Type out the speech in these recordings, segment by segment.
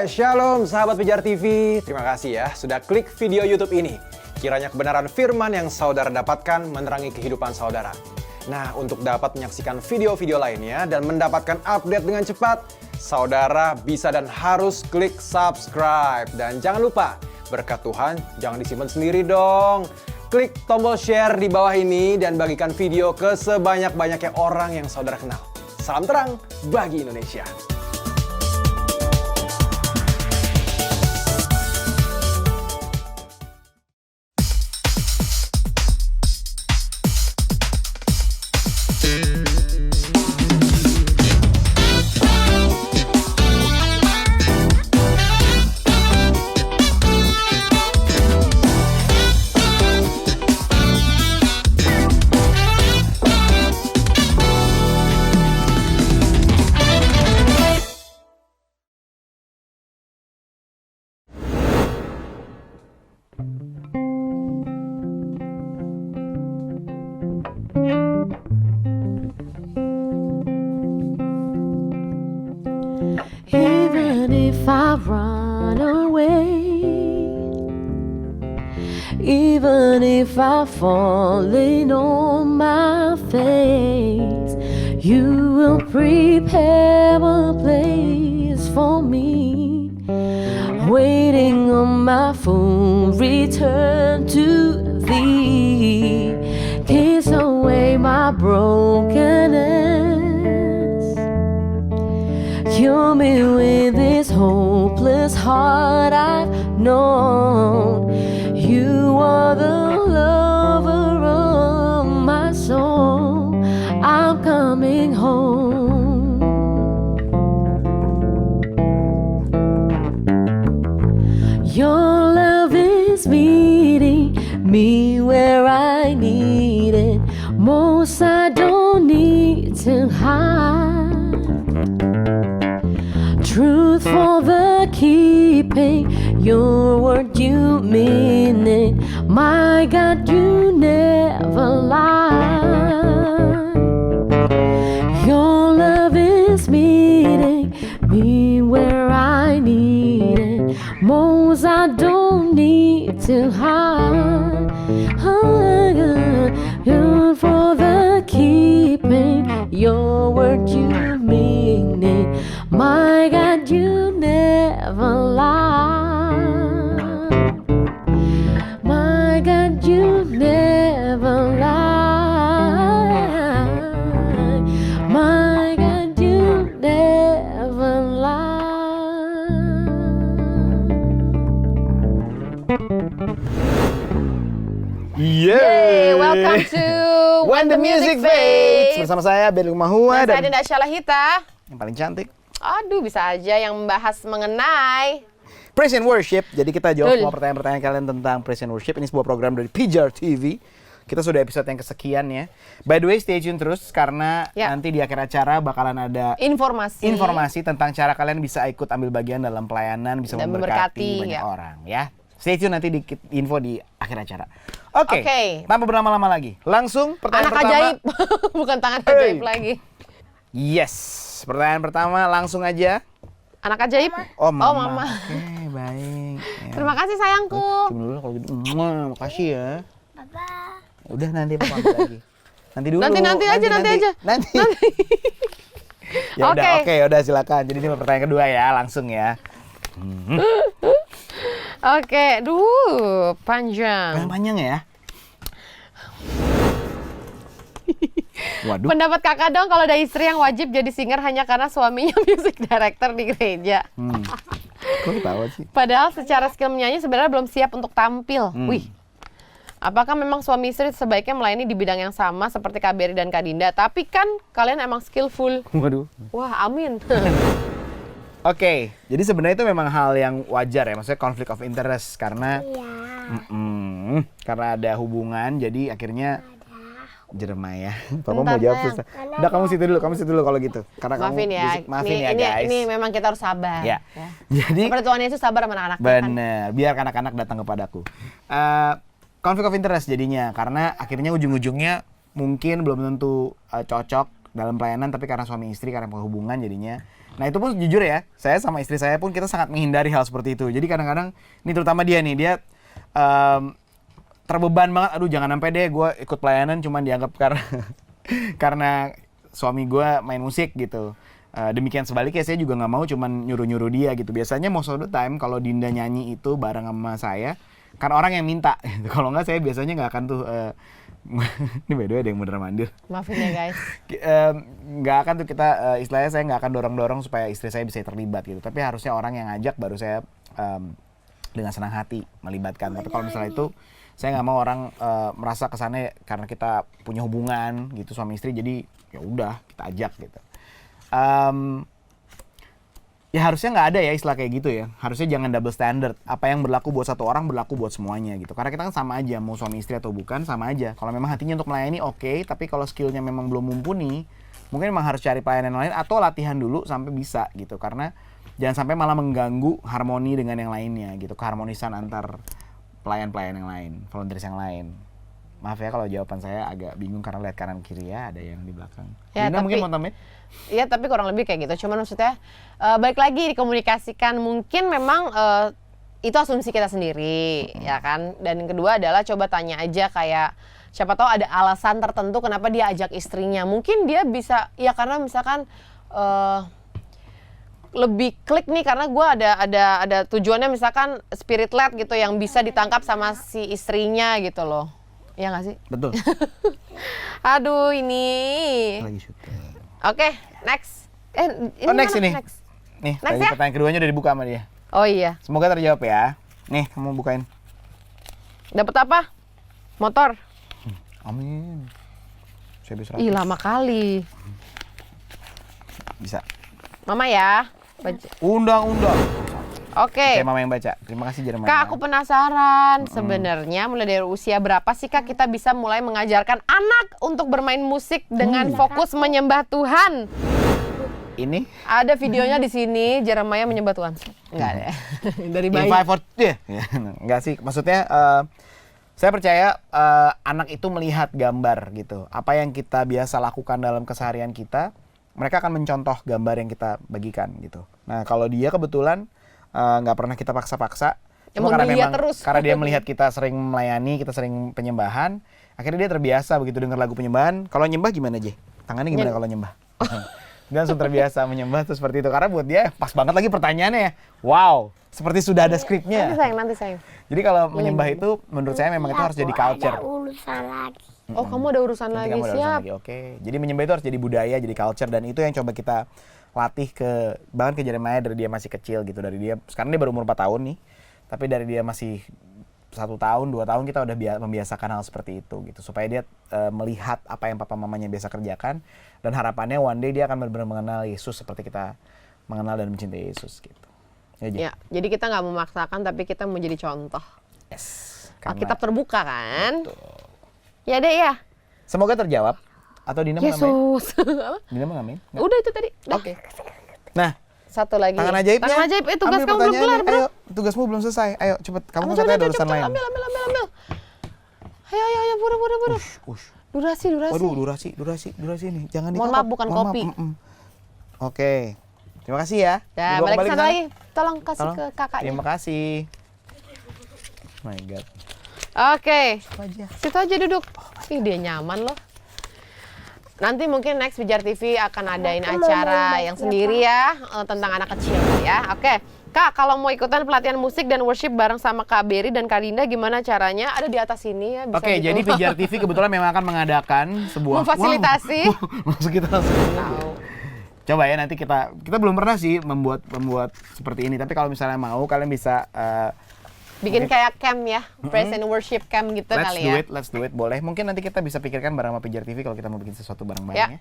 Shalom sahabat Pijar TV. Terima kasih ya sudah klik video YouTube ini. Kiranya kebenaran firman yang saudara dapatkan menerangi kehidupan saudara. Nah, untuk dapat menyaksikan video-video lainnya dan mendapatkan update dengan cepat, saudara bisa dan harus klik subscribe. Dan jangan lupa, berkat Tuhan jangan disimpan sendiri dong. Klik tombol share di bawah ini dan bagikan video ke sebanyak-banyaknya orang yang saudara kenal. Salam terang bagi Indonesia. Even if I run away, even if I fall on my face, you will prepare a place for me, waiting on my full return to thee. Kiss away my brokenness, cure me with this hopeless heart I've known. You are the lover of my soul. I'm coming home. Your love is meeting me where I need it most. I don't need to hide. Truth for the keeping, your word you mean it. My God, you never lie. Your love is meeting me where I need it most. I don't need to hide. Good for the keeping, your word you mean it. My God, you never lie. My God, you never lie. My God, you never lie. Yeay, welcome to When the Music Fades. Bersama saya Ben Mahua dan saya Dinda Syalahita. yang paling cantik Aduh, bisa aja yang membahas mengenai Praise and Worship. Jadi kita jawab Betul. semua pertanyaan-pertanyaan kalian tentang Praise and Worship. Ini sebuah program dari Pijar TV. Kita sudah episode yang kesekian ya. By the way, stay tune terus karena Ya. nanti di akhir acara bakalan ada informasi tentang cara kalian bisa ikut ambil bagian dalam pelayanan, bisa Dan memberkati banyak ya. orang ya. Stay tune nanti dikit info di akhir acara. Oke. Oke. Tanpa berlama-lama lagi. Langsung pertanyaan anak pertama. ajaib. Bukan tangan ajaib lagi. Yes. Pertanyaan pertama langsung aja. Anak ajaib? Oh, mama. Mama. Oke, baik. Ya. Terima kasih sayangku. Cium dulu kalau gitu. Makasih ya. Udah nanti Papa ambil lagi. Nanti dulu. Nanti aja. Nanti. Ya udah, Oke. udah silakan. Jadi ini pertanyaan kedua ya, langsung ya. Oke, panjang. Panjang ya. Waduh. Pendapat kakak dong kalau ada istri yang wajib jadi singer hanya karena suaminya music director di gereja. Kok ketawa sih? Padahal secara skill menyanyi sebenarnya belum siap untuk tampil. Wih. Apakah memang suami istri sebaiknya melayani di bidang yang sama seperti Kak Berry dan Kak Dinda? Tapi kan kalian emang skillful. Waduh. Wah, amin. Oke, jadi sebenarnya itu memang hal yang wajar ya, maksudnya conflict of interest karena karena ada hubungan, jadi akhirnya Jeremiah. Papa mau jawab susah. Udah kamu situ dulu kalau gitu. Karena Maafin kamu ya. maafin ya guys. Ini memang kita harus sabar. Ya. Jadi seperti Tuhan Yesus sabar sama anak-anaknya. bener, biar anak-anak datang kepadaku. Conflict of interest jadinya karena akhirnya ujung-ujungnya mungkin belum tentu cocok dalam pelayanan, tapi karena suami istri, karena hubungan jadinya. Nah itu pun jujur ya, saya sama istri saya pun kita sangat menghindari hal seperti itu. Jadi kadang-kadang, ini terutama dia terbeban banget, aduh jangan sampai deh gue ikut pelayanan cuman dianggap karena suami gue main musik gitu. Demikian sebaliknya saya juga nggak mau cuman nyuruh-nyuruh dia gitu. Biasanya most of the time kalau Dinda nyanyi itu bareng sama saya, kan orang yang minta. Kalau nggak saya biasanya nggak akan tuh. Ini by the way ada yang bener mandir. Maafin ya guys. Nggak akan tuh kita istilahnya saya nggak akan dorong-dorong supaya istri saya bisa terlibat gitu. Tapi harusnya orang yang ngajak baru saya dengan senang hati melibatkan. Tapi kalau misalnya itu saya nggak mau orang merasa kesannya karena kita punya hubungan gitu suami istri jadi ya udah kita ajak gitu. Ya harusnya nggak ada ya istilah kayak gitu ya. Harusnya jangan double standard. Apa yang berlaku buat satu orang berlaku buat semuanya gitu. Karena kita kan sama aja mau suami istri atau bukan sama aja. Kalau memang hatinya untuk melayani oke, tapi kalau skillnya memang belum mumpuni, mungkin memang harus cari pelayanan lain atau latihan dulu sampai bisa gitu. Karena jangan sampai malah mengganggu harmoni dengan yang lainnya gitu. Keharmonisan antar pelayan-pelayan yang lain, volunteers yang lain. Maaf ya kalau jawaban saya agak bingung karena lihat kanan kiri ya ada yang di belakang. Ya, Dinda mungkin mau tambahin? Iya tapi kurang lebih kayak gitu. Cuman maksudnya balik lagi dikomunikasikan. Mungkin memang itu asumsi kita sendiri ya kan. Dan yang kedua adalah coba tanya aja kayak siapa tahu ada alasan tertentu kenapa dia ajak istrinya. Mungkin dia bisa ya karena misalkan lebih klik nih karena gue ada tujuannya misalkan spirit led gitu yang bisa ditangkap sama si istrinya gitu loh. Iya nggak sih? Betul. Aduh ini. Lagi syuting. Oke, next. Ini Next mana? ini. Next. Nih, Next tadi ya? pertanyaan keduanya udah dibuka sama dia. Oh iya. Semoga terjawab ya. Nih, kamu bukain. Dapat apa? Motor. Amin. Saya bisa. Ih, lama kali. Bisa. Mama ya. Baca. Undang-undang. Oke. Oke, Mama yang baca. Terima kasih Jerman. Kak, aku penasaran. Sebenarnya mulai dari usia berapa sih Kak kita bisa mulai mengajarkan anak untuk bermain musik dengan fokus menyembah Tuhan? Ini Ada videonya di sini, Jeremiah menyembah Tuhan. Enggak deh. Dari bayi. in 5 for enggak sih. Maksudnya saya percaya anak itu melihat gambar gitu. Apa yang kita biasa lakukan dalam keseharian kita, mereka akan mencontoh gambar yang kita bagikan gitu. Nah, kalau dia kebetulan nggak pernah kita paksa-paksa, cuma karena dia melihat kita sering melayani, kita sering penyembahan, akhirnya dia terbiasa begitu dengar lagu penyembahan. Kalau nyembah gimana aja? Tangannya gimana kalau nyembah? Dia langsung terbiasa menyembah tuh seperti itu karena buat dia pas banget lagi pertanyaannya ya. Wow, seperti sudah ada skripnya. Nanti sayang. Jadi kalau menyembah itu menurut saya memang itu harus jadi culture. Oh, kamu ada urusan lagi, Kamu ada urusan siap. lagi, oke. Jadi menyembah itu harus jadi budaya, jadi culture dan itu yang coba kita latih bahkan ke Jeremiah dari dia masih kecil gitu, dari dia sekarang dia baru umur 4 tahun nih, tapi dari dia masih 1 tahun 2 tahun kita udah membiasakan hal seperti itu gitu supaya dia melihat apa yang papa mamanya biasa kerjakan dan harapannya one day dia akan benar-benar mengenal Yesus seperti kita mengenal dan mencintai Yesus gitu. Ya, jadi kita nggak memaksakan tapi kita mau jadi contoh. Yes. Alkitab terbuka kan? Betul. Ya deh ya. Semoga terjawab. Atau Dina mau namain? Yesus. Dina mau namain? Udah itu tadi. Oke. Nah, satu lagi. tangan ajaibnya. Tangan ajaib. Tugas Ambil kamu belum kelar, pertanyaannya. bro. Ayo, tugasmu belum selesai. Ayo, cepet. Kamu katanya ada urusan lain. Ambil. Ayo, buru. Ush. Durasi. Waduh, durasi nih. Jangan Mohon maaf, bukan kopi. Oke. Terima kasih ya. Ya, Dibawa balik kembali ke ke sana sana. lagi. Tolong kasih Tolong. ke kakaknya. Terima kasih. My God. Oke. Apa aja? Situ aja duduk. Ih, dia nyaman loh. Nanti mungkin Next Pijar TV akan adain acara yang sendiri ya tentang anak kecil ya. Oke. Kak, kalau mau ikutan pelatihan musik dan worship bareng sama Kak Berry dan Kak Dinda gimana caranya? Ada di atas sini ya. Bisa Oke, gitu. jadi Pijar TV kebetulan memang akan mengadakan sebuah memfasilitasi. Wow. Maksud kita langsung. Coba ya nanti kita belum pernah sih membuat seperti ini. Tapi kalau misalnya mau kalian bisa bikin kayak camp ya, praise and worship camp gitu kali ya. Let's do it, boleh. Mungkin nanti kita bisa pikirkan bareng sama Pijar TV kalau kita mau bikin sesuatu bareng-bareng ya.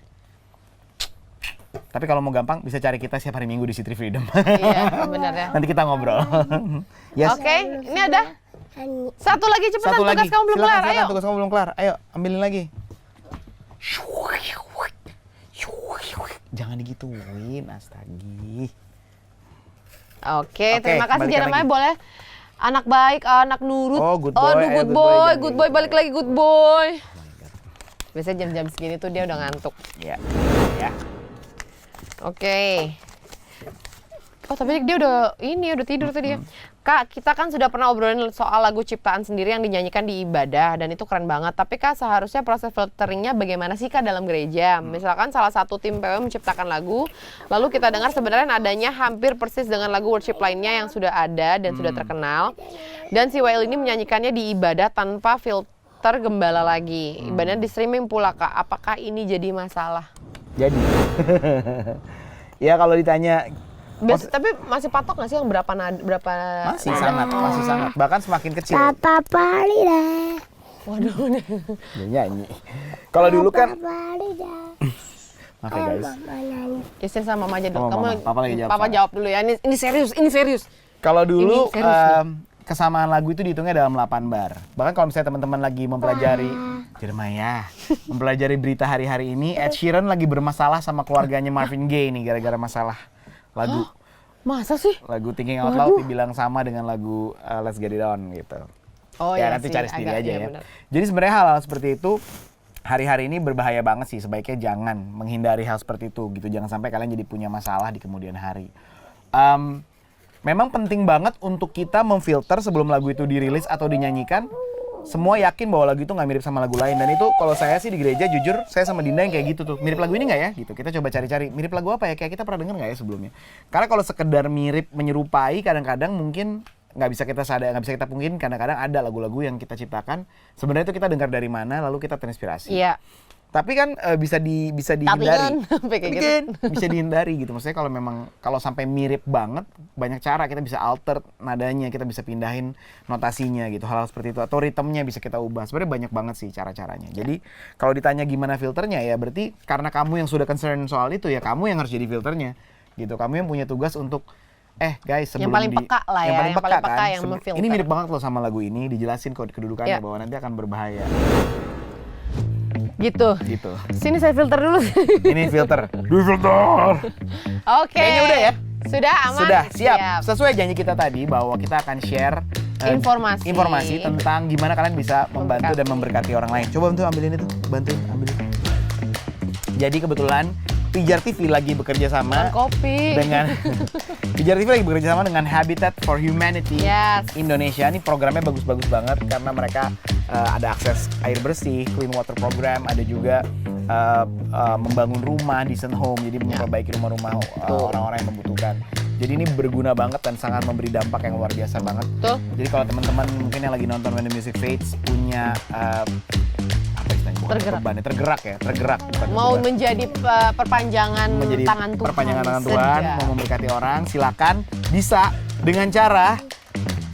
Tapi kalau mau gampang bisa cari kita setiap hari Minggu di City Freedom. Iya, benar ya. Nanti kita ngobrol. Yes. Oke, ini ada satu lagi cepetan, Satu lagi. tugas kamu belum Silakan, kelar. Ayo. Tugas kamu belum kelar. Ayo, ambilin lagi. Jangan digituin, astagi. Oke, terima kasih balikan Jeremiah, lagi. boleh. Anak baik, anak nurut. Oh, good boy. Aduh, good Good boy, boy, good jangan boy, gitu. balik lagi good boy. Biasanya jam-jam segini tuh dia udah ngantuk. Ya. ya. Oke. Oh tapi dia udah tidur tadi ya. Kak, kita kan sudah pernah obrolin soal lagu ciptaan sendiri yang dinyanyikan di ibadah dan itu keren banget. Tapi Kak, seharusnya proses filteringnya bagaimana sih Kak dalam gereja? Misalkan salah satu tim PW menciptakan lagu, lalu kita dengar sebenarnya nadanya hampir persis dengan lagu worship lainnya yang sudah ada dan sudah terkenal. Dan si Wael ini menyanyikannya di ibadah tanpa filter gembala lagi. Ibadahnya di streaming pula Kak. Apakah ini jadi masalah? Jadi, ya kalau ditanya Tapi masih patok nggak sih yang berapa masih sangat, bahkan semakin kecil. Papa Palida. Waduh. Dia nyanyi. Kalau dulu kan, Palida. maaf ya guys. Istri sama mama aja dulu. Oh, Kamu Mama. Papa lagi jawab Papa soalnya. jawab dulu ya. Ini serius. Kalau dulu Ini serius kesamaan lagu itu dihitungnya dalam 8 bar. Bahkan kalau misalnya teman-teman lagi mempelajari Jeremiah, mempelajari berita hari-hari ini, Ed Sheeran lagi bermasalah sama keluarganya Marvin Gaye nih gara-gara masalah lagu. Masa sih? Lagu Thinking Out Loud dibilang sama dengan lagu Let's Get It On gitu. Oh Ya iya nanti sih, cari sendiri agak, aja iya ya. benar. Jadi sebenarnya hal-hal seperti itu hari-hari ini berbahaya banget sih. Sebaiknya jangan menghindari hal seperti itu gitu. Jangan sampai kalian jadi punya masalah di kemudian hari. Memang penting banget untuk kita memfilter sebelum lagu itu dirilis atau dinyanyikan. Semua yakin bahwa lagu itu nggak mirip sama lagu lain. Dan itu kalau saya sih di gereja jujur saya sama Dinda yang kayak gitu tuh. Mirip lagu ini nggak ya? Gitu. Kita coba cari-cari mirip lagu apa ya? Kayak kita pernah denger nggak ya sebelumnya? Karena kalau sekedar mirip menyerupai kadang-kadang mungkin nggak bisa kita pungkiri kadang-kadang ada lagu-lagu yang kita ciptakan sebenarnya itu kita dengar dari mana lalu kita terinspirasi. Iya. Tapi kan bisa dihindari. Sampai kayak Tapi gitu. kan bisa dihindari gitu. Maksudnya kalau sampai mirip banget banyak cara kita bisa alter nadanya, kita bisa pindahin notasinya gitu. Hal-hal seperti itu atau ritmenya bisa kita ubah. Sebenarnya banyak banget sih cara-caranya. Jadi kalau ditanya gimana filternya ya berarti karena kamu yang sudah concern soal itu ya kamu yang harus jadi filternya. Gitu. Kamu yang punya tugas untuk guys sebelum paling peka lah ya, yang paling peka yang memfilter. Ini mirip banget loh sama lagu ini, dijelasin kok kedudukannya Ya. bahwa nanti akan berbahaya. Gitu. Gitu. Sini saya filter dulu. Ini filter. Filter. Oke. Kayaknya udah ya? Sudah aman. Sudah, siap. Sesuai janji kita tadi bahwa kita akan share informasi tentang gimana kalian bisa membantu dan memberkati orang lain. Coba bantu ambilin itu, ambilin. Jadi kebetulan Pijar TV lagi bekerja sama Kopi. dengan Pijar TV lagi bekerja sama dengan Habitat for Humanity Yes. Indonesia. Ini programnya bagus-bagus banget karena mereka ada akses air bersih, clean water program, ada juga membangun rumah, decent home, jadi memperbaiki rumah-rumah orang-orang yang membutuhkan. Jadi ini berguna banget dan sangat memberi dampak yang luar biasa banget. Tuh. Jadi kalau teman-teman mungkin yang lagi nonton When the Music Fades punya apa istilahnya? Bukan Tergerak. beban ya, tergerak. Bukan Mau beban. menjadi perpanjangan tangan Tuhan. Perpanjangan tangan Tuhan, Sedap. mau memberkati orang, silakan bisa dengan cara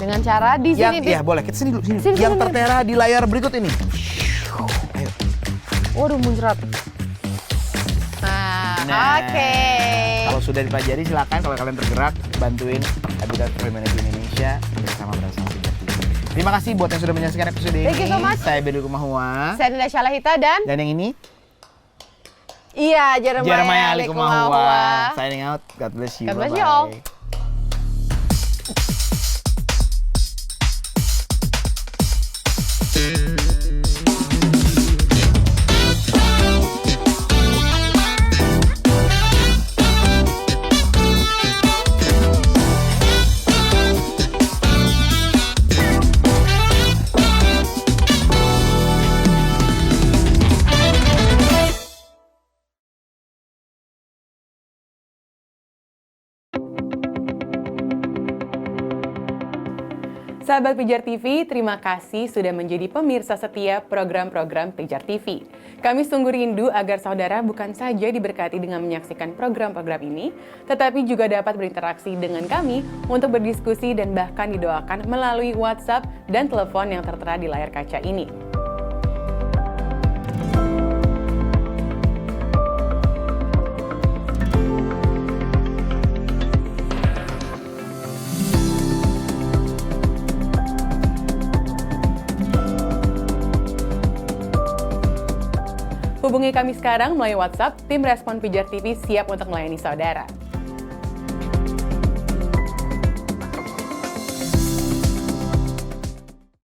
Dengan cara di yang sini. ya boleh kita sini dulu sini. Sini, Yang sini. tertera di layar berikut ini. Ayo. Waduh, muncrat. Nah, oke. Kalau sudah dipelajari silakan kalau kalian tergerak bantuin Habitat for Humanity Indonesia bersama Pijar TV. Terima kasih buat yang sudah menyaksikan episode ini. Thank you so much. Saya Bedu Kumahua. Saya Dinda Syalahita dan Dan yang ini iya, Jeremiah Alikumahua. Signing out. God bless you. God bless you Bye-bye. all. Sahabat Pijar TV, terima kasih sudah menjadi pemirsa setia program-program Pijar TV. Kami sungguh rindu agar saudara bukan saja diberkati dengan menyaksikan program-program ini, tetapi juga dapat berinteraksi dengan kami untuk berdiskusi dan bahkan didoakan melalui WhatsApp dan telepon yang tertera di layar kaca ini. Hubungi kami sekarang melalui WhatsApp, tim Respon Pijar TV siap untuk melayani saudara.